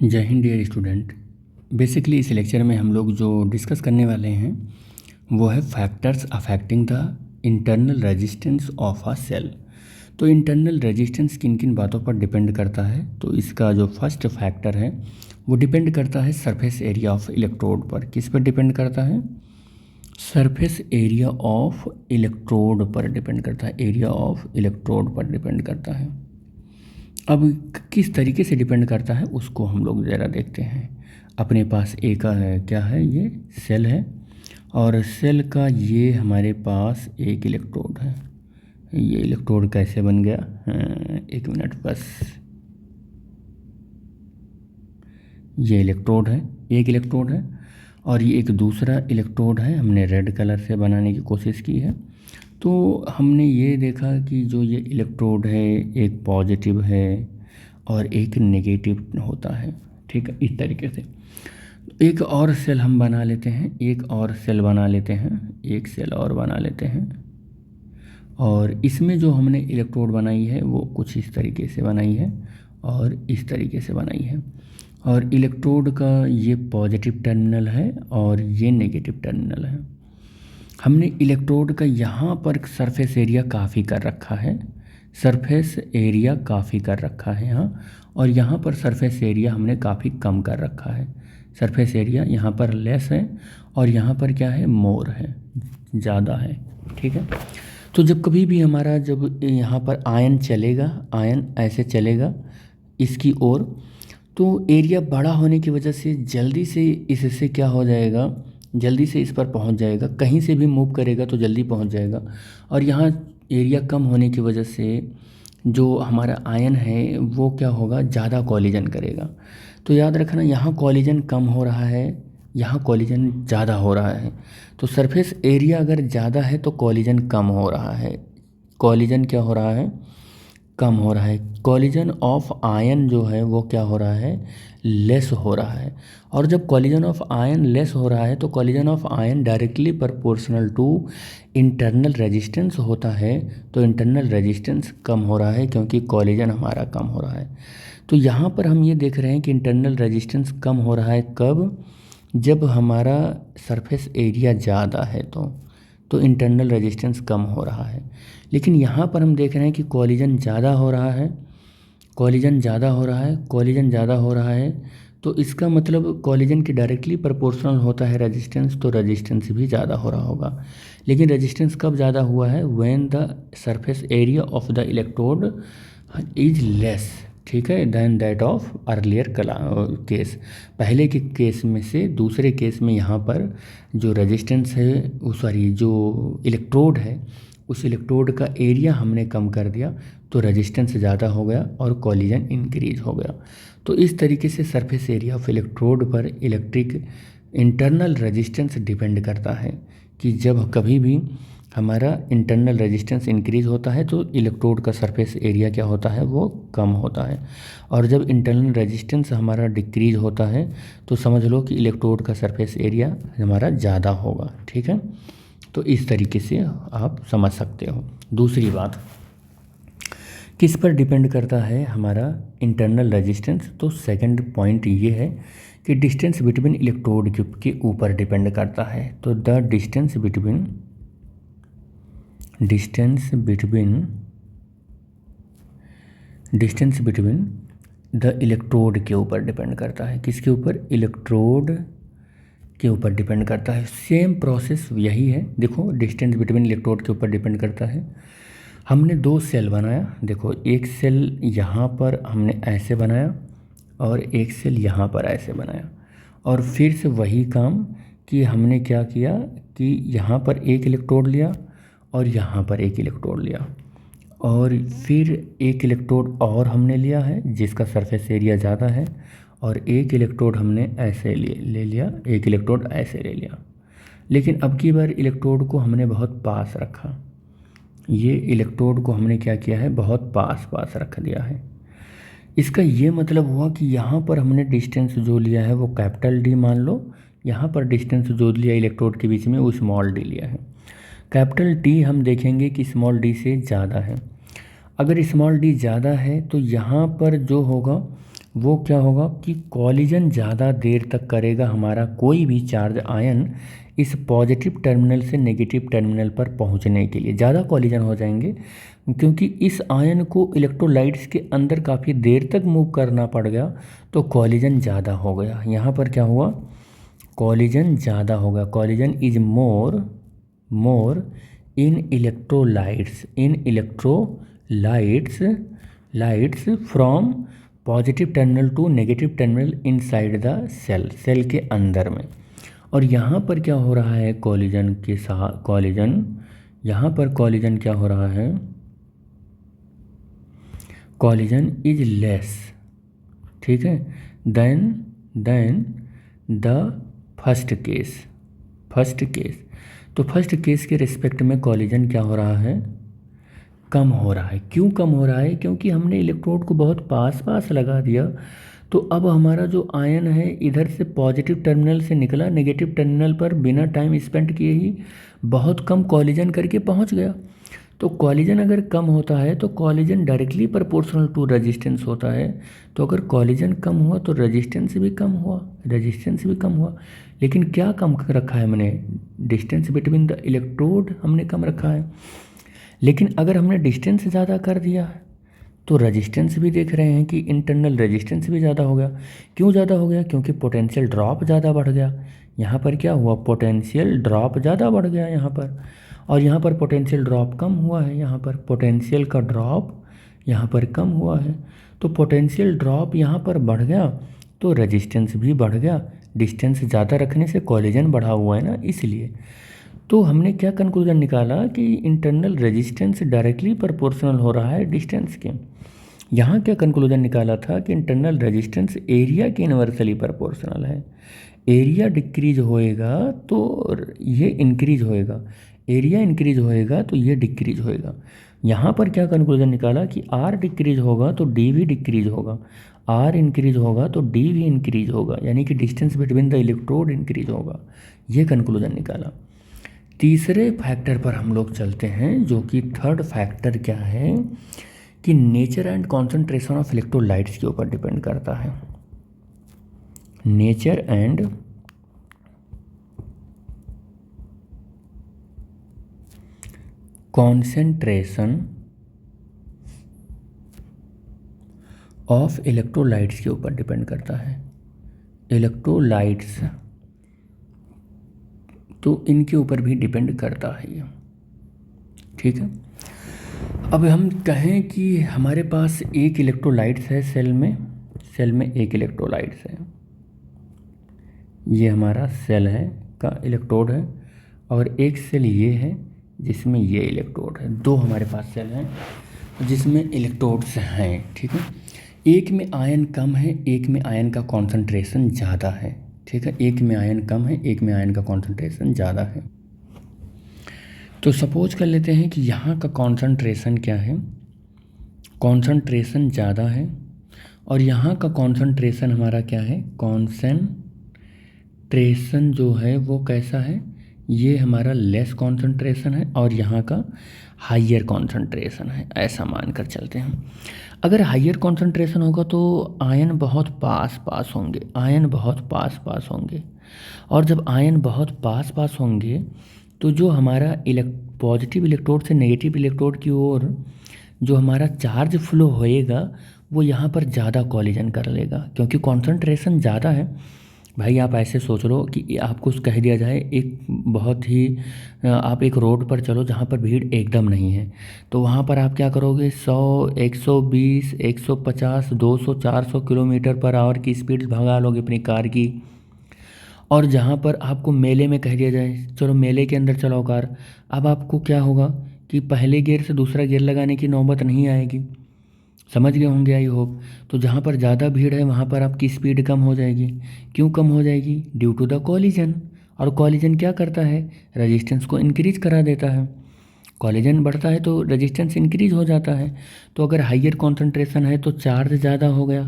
जय Hind dear student. Basically इस lecture में हम लोग जो डिस्कस करने वाले हैं वो है factors affecting the internal resistance of a cell. तो इंटरनल रेजिस्टेंस किन किन बातों पर डिपेंड करता है, तो इसका जो फर्स्ट फैक्टर है वो डिपेंड करता है सरफेस एरिया ऑफ इलेक्ट्रोड पर। किस पर डिपेंड करता है? सरफेस एरिया ऑफ इलेक्ट्रोड पर डिपेंड करता है। एरिया ऑफ इलेक्ट्रोड पर डिपेंड करता है। अब किस तरीके से डिपेंड करता है उसको हम लोग ज़रा देखते हैं। अपने पास एक क्या है, ये सेल है और सेल का ये हमारे पास एक इलेक्ट्रोड है। ये इलेक्ट्रोड कैसे बन गया? एक मिनट बस। ये इलेक्ट्रोड है, एक इलेक्ट्रोड है और ये एक दूसरा इलेक्ट्रोड है। हमने रेड कलर से बनाने की कोशिश की है। तो हमने ये देखा कि जो ये इलेक्ट्रोड है एक पॉजिटिव है और एक नेगेटिव होता है। ठीक है, इस तरीके से एक और सेल हम बना लेते हैं, एक और सेल बना लेते हैं, एक सेल और बना लेते हैं और इसमें जो हमने इलेक्ट्रोड बनाई है वो कुछ इस तरीके से बनाई है और इस तरीके से बनाई है। और इलेक्ट्रोड का ये पॉजिटिव टर्मिनल है और ये नेगेटिव टर्मिनल है। हमने इलेक्ट्रोड का यहाँ पर सरफेस एरिया काफ़ी कर रखा है, सरफेस एरिया काफ़ी कर रखा है यहाँ, और यहाँ पर सरफेस एरिया हमने काफ़ी कम कर रखा है। सरफेस एरिया यहाँ पर लेस है और यहाँ पर क्या है, मोर है, ज़्यादा है। ठीक है, तो जब कभी भी हमारा जब यहाँ पर आयन चलेगा, आयन ऐसे चलेगा इसकी ओर, तो एरिया बड़ा होने की वजह से जल्दी से इससे क्या हो जाएगा, जल्दी से इस पर पहुंच जाएगा। कहीं से भी मूव करेगा तो जल्दी पहुंच जाएगा। और यहाँ एरिया कम होने की वजह से जो हमारा आयन है वो क्या होगा, ज़्यादा कॉलिजन करेगा। तो याद रखना, यहाँ कॉलिजन कम हो रहा है, यहाँ कॉलिजन ज़्यादा हो रहा है। तो सरफेस एरिया अगर ज़्यादा है तो कॉलिजन कम हो रहा है। कॉलिजन क्या हो रहा है, कम हो रहा है। कॉलिजन ऑफ आयन जो है वो क्या हो रहा है, लेस हो रहा है। और जब कॉलिजन ऑफ आयन लेस हो रहा है तो collision of ion directly proportional to internal resistance होता है। तो इंटरनल रेजिस्टेंस कम हो रहा है क्योंकि कॉलिजन हमारा कम हो रहा है। तो यहाँ पर हम ये देख रहे हैं कि इंटरनल रेजिस्टेंस कम हो रहा है कब, जब हमारा सरफेस एरिया ज़्यादा है तो इंटरनल रेजिस्टेंस कम हो रहा है। लेकिन यहाँ पर हम देख रहे हैं कि कॉलिजन ज़्यादा हो रहा है, कॉलिजन ज़्यादा हो रहा है, कॉलिजन ज़्यादा हो रहा है। तो इसका मतलब कॉलिजन के डायरेक्टली प्रोपोर्शनल होता है रेजिस्टेंस, तो रेजिस्टेंस भी ज़्यादा हो रहा होगा। लेकिन रेजिस्टेंस कब ज़्यादा हुआ है, when the surface area of the electrode is less, ठीक है, than that of earlier case. पहले के केस में से दूसरे केस में यहाँ पर जो रेजिस्टेंस है, सॉरी जो इलेक्ट्रोड है, उस इलेक्ट्रोड का एरिया हमने कम कर दिया तो रेजिस्टेंस ज़्यादा हो गया और कॉलिजन इंक्रीज हो गया। तो इस तरीके से सरफेस एरिया ऑफ इलेक्ट्रोड पर इलेक्ट्रिक इंटरनल रेजिस्टेंस डिपेंड करता है कि जब कभी भी हमारा इंटरनल रेजिस्टेंस इंक्रीज होता है तो इलेक्ट्रोड का सरफेस एरिया क्या होता है, वो कम होता है। और जब इंटरनल रेजिस्टेंस हमारा डिक्रीज होता है तो समझ लो कि इलेक्ट्रोड का सरफेस एरिया हमारा ज़्यादा होगा। ठीक है, तो इस तरीके से आप समझ सकते हो। दूसरी बात, किस पर डिपेंड करता है हमारा इंटरनल रेजिस्टेंस, तो सेकंड पॉइंट ये है कि डिस्टेंस बिटवीन इलेक्ट्रोड के ऊपर डिपेंड करता है। तो the distance between the electrode के ऊपर डिपेंड करता है। किसके ऊपर? इलेक्ट्रोड के ऊपर डिपेंड करता है। सेम प्रोसेस यही है। देखो, डिस्टेंस बिटवीन इलेक्ट्रोड के ऊपर डिपेंड करता है। हमने दो सेल बनाया, देखो एक सेल यहाँ पर हमने ऐसे बनाया और एक सेल यहाँ पर ऐसे बनाया, और फिर से वही काम कि हमने क्या किया कि यहाँ पर एक इलेक्ट्रोड लिया और यहाँ पर एक इलेक्ट्रोड लिया, और फिर एक इलेक्ट्रोड और हमने लिया है जिसका सरफेस एरिया ज़्यादा है, और एक इलेक्ट्रोड हमने ऐसे ले लिया, एक इलेक्ट्रोड ऐसे ले लिया। लेकिन अब की बार इलेक्ट्रोड को हमने बहुत पास रखा, ये इलेक्ट्रोड को हमने क्या किया है, बहुत पास रख दिया है। इसका ये मतलब हुआ कि यहाँ पर हमने डिस्टेंस जो लिया है वो कैपिटल डी मान लो, यहाँ पर डिस्टेंस जो लिया इलेक्ट्रोड के बीच में वो स्मॉल डी लिया है। कैपिटल डी हम देखेंगे कि स्मॉल डी से ज़्यादा है। अगर स्मॉल डी ज़्यादा है तो यहाँ पर जो होगा वो क्या होगा कि कॉलिजन ज़्यादा देर तक करेगा हमारा कोई भी चार्ज आयन इस पॉजिटिव टर्मिनल से नेगेटिव टर्मिनल पर पहुंचने के लिए ज़्यादा कॉलिजन हो जाएंगे, क्योंकि इस आयन को इलेक्ट्रोलाइट्स के अंदर काफ़ी देर तक मूव करना पड़ गया, तो कॉलिजन ज़्यादा हो गया। यहाँ पर क्या हुआ, कॉलिजन ज़्यादा होगा। Collision is more in electrolytes lights from positive terminal to negative terminal inside the cell के अंदर में। और यहाँ पर क्या हो रहा है, कॉलिजन के साथ यहाँ पर कॉलिजन क्या हो रहा है, कॉलिजन इज लेस, ठीक है, देन द फर्स्ट केस। तो फर्स्ट केस के रिस्पेक्ट में कॉलिजन क्या हो रहा है, कम हो रहा है। क्यों कम हो रहा है, क्योंकि हमने इलेक्ट्रोड को बहुत पास लगा दिया, तो अब हमारा जो आयन है इधर से पॉजिटिव टर्मिनल से निकला, नेगेटिव टर्मिनल पर बिना टाइम स्पेंड किए ही बहुत कम कॉलिजन करके पहुंच गया। तो कॉलिजन अगर कम होता है तो collision directly proportional to resistance होता है। तो अगर कॉलिजन कम हुआ तो रेजिस्टेंस भी कम हुआ। लेकिन क्या कम रखा है हमने, डिस्टेंस बिटवीन द इलेक्ट्रोड हमने कम रखा है। लेकिन अगर हमने डिस्टेंस ज़्यादा कर दिया तो रेजिस्टेंस भी देख रहे हैं कि इंटरनल रेजिस्टेंस भी ज़्यादा हो गया। क्यों ज़्यादा हो गया, क्योंकि पोटेंशियल ड्रॉप ज़्यादा बढ़ गया। यहाँ पर क्या हुआ, पोटेंशियल ड्रॉप ज़्यादा बढ़ गया यहाँ पर, और यहाँ पर पोटेंशियल ड्रॉप कम हुआ है। यहाँ पर पोटेंशियल का ड्रॉप यहाँ पर कम हुआ है। तो पोटेंशियल ड्रॉप यहाँ पर बढ़ गया तो रेजिस्टेंस भी बढ़ गया। डिस्टेंस ज़्यादा रखने से कॉलिजन बढ़ा हुआ है ना, इसलिए। तो हमने क्या कंक्लूजन निकाला कि इंटरनल रेजिस्टेंस डायरेक्टली प्रोपोर्शनल हो रहा है डिस्टेंस के। यहाँ क्या कंक्लूजन निकाला था कि इंटरनल रेजिस्टेंस एरिया के इन्वर्सली प्रोपोर्शनल है। एरिया डिक्रीज होएगा तो ये इंक्रीज होएगा, एरिया इंक्रीज होएगा तो ये डिक्रीज होएगा। यहाँ पर क्या कंक्लूजन निकाला कि आर डिक्रीज होगा तो डी भी डिक्रीज होगा, आर इंक्रीज होगा तो डी भी इंक्रीज होगा, यानी कि distance between the electrode increase होगा। ये कंक्लूजन निकाला। तीसरे फैक्टर पर हम लोग चलते हैं, जो कि थर्ड फैक्टर क्या है कि nature and concentration of electrolytes के ऊपर डिपेंड करता है। Nature and concentration of electrolytes के ऊपर डिपेंड करता है। इलेक्ट्रोलाइट्स तो इनके ऊपर भी डिपेंड करता है ये, ठीक है। अब हम कहें कि हमारे पास एक इलेक्ट्रोलाइट्स है सेल में एक इलेक्ट्रोलाइट्स है, ये हमारा सेल है का इलेक्ट्रोड है, और एक सेल ये है जिसमें ये इलेक्ट्रोड है। दो हमारे पास सेल हैं जिसमें इलेक्ट्रोड्स हैं, ठीक है। एक में आयन कम है, एक में आयन का कॉन्सेंट्रेशन ज़्यादा है, ठीक है। एक में आयन कम है, एक में आयन का कॉन्सेंट्रेशन ज़्यादा है। तो सपोज कर लेते हैं कि यहाँ का कॉन्सेंट्रेशन क्या है, कॉन्सेंट्रेशन ज़्यादा है, और यहाँ का कॉन्सेंट्रेशन हमारा क्या है, कॉन्सेंट्रेशन जो है वो कैसा है, ये हमारा लेस कॉन्सेंट्रेशन है, और यहाँ का हाइयर कॉन्सेंट्रेशन है, ऐसा मान कर चलते हैं। अगर हाइयर कॉन्सेंट्रेशन होगा तो आयन बहुत पास होंगे, आयन बहुत पास होंगे, और जब आयन बहुत पास होंगे तो जो हमारा पॉजिटिव इलेक्ट्रोड से नेगेटिव इलेक्ट्रोड की ओर जो हमारा चार्ज फ्लो होएगा वो यहाँ पर ज़्यादा कॉलिजन कर लेगा, क्योंकि कॉन्सेंट्रेशन ज़्यादा है। भाई आप ऐसे सोच लो कि आपको कह दिया जाए एक बहुत ही आप एक रोड पर चलो जहाँ पर भीड़ एकदम नहीं है, तो वहाँ पर आप क्या करोगे, 100, 120, 150, 200, 400 किलोमीटर पर आवर की स्पीड भगा लोगे अपनी कार की। और जहाँ पर आपको मेले में कह दिया जाए चलो मेले के अंदर चलाओ कार, अब आपको क्या होगा कि पहले गियर से दूसरा गियर लगाने की नौबत नहीं आएगी। समझ गए होंगे आई होप। तो जहाँ पर ज़्यादा भीड़ है वहाँ पर आपकी स्पीड कम हो जाएगी। क्यों कम हो जाएगी, ड्यू टू द कॉलिजन। और कॉलिजन क्या करता है, रेजिस्टेंस को इंक्रीज करा देता है। कॉलिजन बढ़ता है तो रेजिस्टेंस इंक्रीज हो जाता है। तो अगर हाइयर कॉन्सेंट्रेशन है तो चार्ज ज़्यादा हो गया,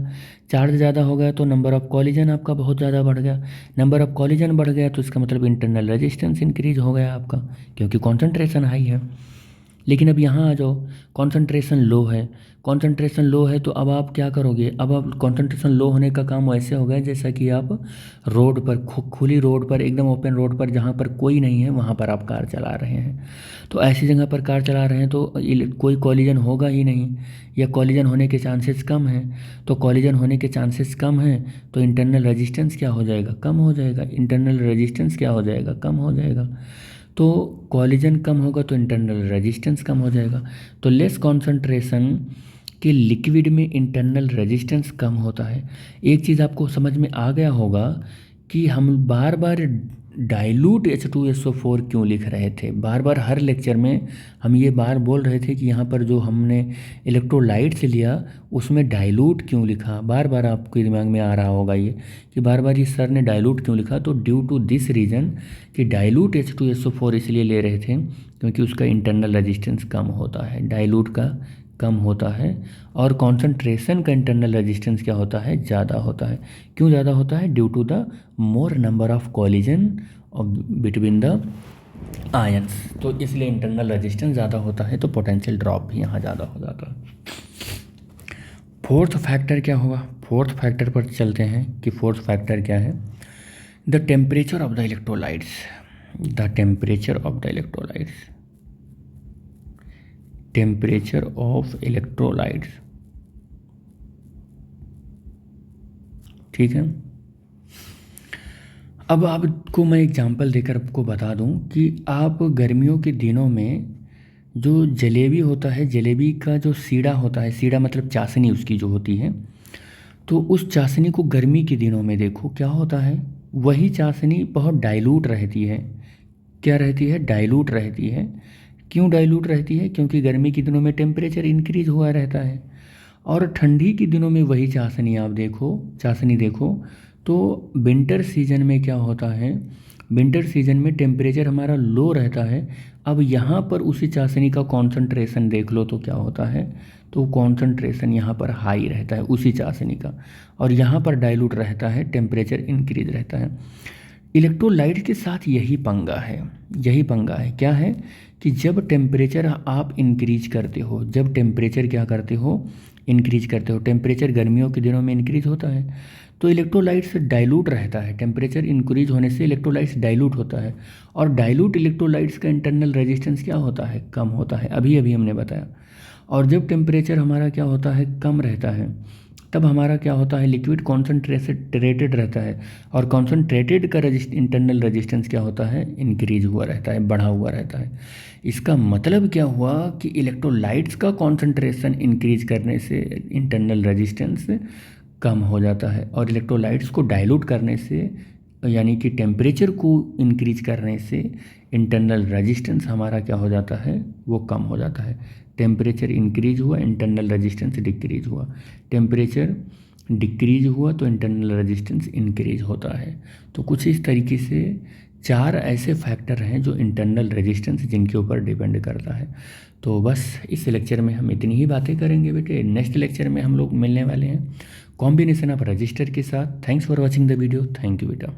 चार्ज ज़्यादा हो गया तो नंबर ऑफ़ कॉलिजन आपका बहुत ज़्यादा बढ़ गया। नंबर ऑफ़ कॉलिजन बढ़ गया तो इसका मतलब इंटरनल रेजिस्टेंस इंक्रीज हो गया आपका, क्योंकि कॉन्सेंट्रेशन हाई है। लेकिन अब यहाँ आ जाओ, कॉन्सेंट्रेशन लो है, कॉन्सेंट्रेशन लो है तो अब आप क्या करोगे, अब आप कॉन्सेंट्रेशन लो होने का काम वैसे होगा जैसा कि आप रोड पर खुली रोड पर, एकदम ओपन रोड पर जहाँ पर कोई नहीं है वहाँ पर आप कार चला रहे हैं। तो ऐसी जगह पर कार चला रहे हैं तो कोई कॉलिजन होगा ही नहीं, या कॉलिजन होने के चांसेस कम हैं। तो कॉलिजन होने के चांसेस कम हैं तो इंटरनल रेजिस्टेंस क्या हो जाएगा, कम हो जाएगा। इंटरनल रेजिस्टेंस क्या हो जाएगा, कम हो जाएगा। तो कॉलिजन कम होगा तो इंटरनल रेजिस्टेंस कम हो जाएगा। तो लेस कॉन्सेंट्रेशन के लिक्विड में इंटरनल रेजिस्टेंस कम होता है। एक चीज़ आपको समझ में आ गया होगा कि हम बार बार डाइल्यूट H2SO4 क्यों लिख रहे थे, बार बार हर लेक्चर में हम ये बार बोल रहे थे कि यहाँ पर जो हमने इलेक्ट्रोलाइट से लिया उसमें डाइल्यूट क्यों लिखा, बार बार आपके दिमाग में आ रहा होगा ये कि बार बार ये सर ने डाइल्यूट क्यों लिखा। तो ड्यू टू दिस रीज़न कि डाइल्यूट H2SO4 इसलिए ले रहे थे क्योंकि उसका इंटरनल रेजिस्टेंस कम होता है, डाइल्यूट का कम होता है, और कॉन्सेंट्रेशन का इंटरनल रेजिस्टेंस क्या होता है, ज़्यादा होता है। क्यों ज़्यादा होता है, due to the more number of collision between the ions. तो इसलिए इंटरनल रेजिस्टेंस ज़्यादा होता है तो पोटेंशियल ड्रॉप भी यहाँ ज़्यादा हो जाता है। फोर्थ फैक्टर क्या होगा, फोर्थ फैक्टर पर चलते हैं कि फोर्थ फैक्टर क्या है, the temperature of the electrolytes. The temperature of the electrolytes, temperature of electrolytes, ठीक है। अब आपको मैं एग्जांपल देकर आपको बता दूं कि आप गर्मियों के दिनों में जो जलेबी होता है, जलेबी का जो सीड़ा होता है, सीड़ा मतलब चाशनी उसकी जो होती है, तो उस चाशनी को गर्मी के दिनों में देखो क्या होता है, वही चाशनी बहुत डाइल्यूट रहती है। क्या रहती है, डाइल्यूट रहती है। क्यों डाइल्यूट रहती है, क्योंकि गर्मी के दिनों में टेम्परेचर इंक्रीज हुआ रहता है। और ठंडी के दिनों में वही चाशनी आप देखो, चाशनी देखो तो विंटर सीजन में क्या होता है, विंटर सीजन में टेम्परेचर हमारा लो रहता है। अब यहाँ पर उसी चाशनी का कॉन्सेंट्रेशन देख लो तो क्या होता है, तो कॉन्सेंट्रेशन यहाँ पर हाई रहता है उसी चाशनी का, और यहाँ पर डाइल्यूट रहता है, टेम्परेचर इंक्रीज रहता है। इलेक्ट्रोलाइट के साथ यही पंगा है, यही पंगा है। क्या है कि जब टेम्परेचर आप इंक्रीज करते हो, जब टेम्परेचर क्या करते हो, इंक्रीज करते हो, टेम्परेचर गर्मियों के दिनों में इंक्रीज होता है तो इलेक्ट्रोलाइट्स डाइल्यूट रहता है। टेम्परेचर इंक्रीज होने से इलेक्ट्रोलाइट्स डाइल्यूट होता है, और डाइल्यूट इलेक्ट्रोलाइट्स का इंटरनल रेजिस्टेंस क्या होता है, कम होता है, अभी अभी हमने बताया। और जब टेम्परेचर हमारा क्या होता है, कम रहता है, तब हमारा क्या होता है, लिक्विड कॉन्सेंट्रेटेड रहता है, और कॉन्सेंट्रेटेड का इंटरनल रेजिस्टेंस क्या होता है, इंक्रीज हुआ रहता है, बढ़ा हुआ रहता है। इसका मतलब क्या हुआ कि इलेक्ट्रोलाइट्स का कॉन्सेंट्रेशन इंक्रीज करने से इंटरनल रेजिस्टेंस कम हो जाता है, और इलेक्ट्रोलाइट्स को डाइल्यूट करने से यानी कि टेम्परेचर को इंक्रीज करने से इंटरनल रेजिस्टेंस हमारा क्या हो जाता है, वो कम हो जाता है। टेम्परेचर इंक्रीज हुआ, इंटरनल रेजिस्टेंस डिक्रीज हुआ, टेम्परेचर डिक्रीज हुआ तो इंटरनल रेजिस्टेंस इंक्रीज होता है। तो कुछ इस तरीके से चार ऐसे फैक्टर हैं जो इंटरनल रेजिस्टेंस जिनके ऊपर डिपेंड करता है। तो बस इस लेक्चर में हम इतनी ही बातें करेंगे बेटे। नेक्स्ट लेक्चर में हम लोग मिलने वाले हैं कॉम्बिनेशन ऑफ रजिस्टर के साथ। Thanks for watching the video. Thank you बेटा।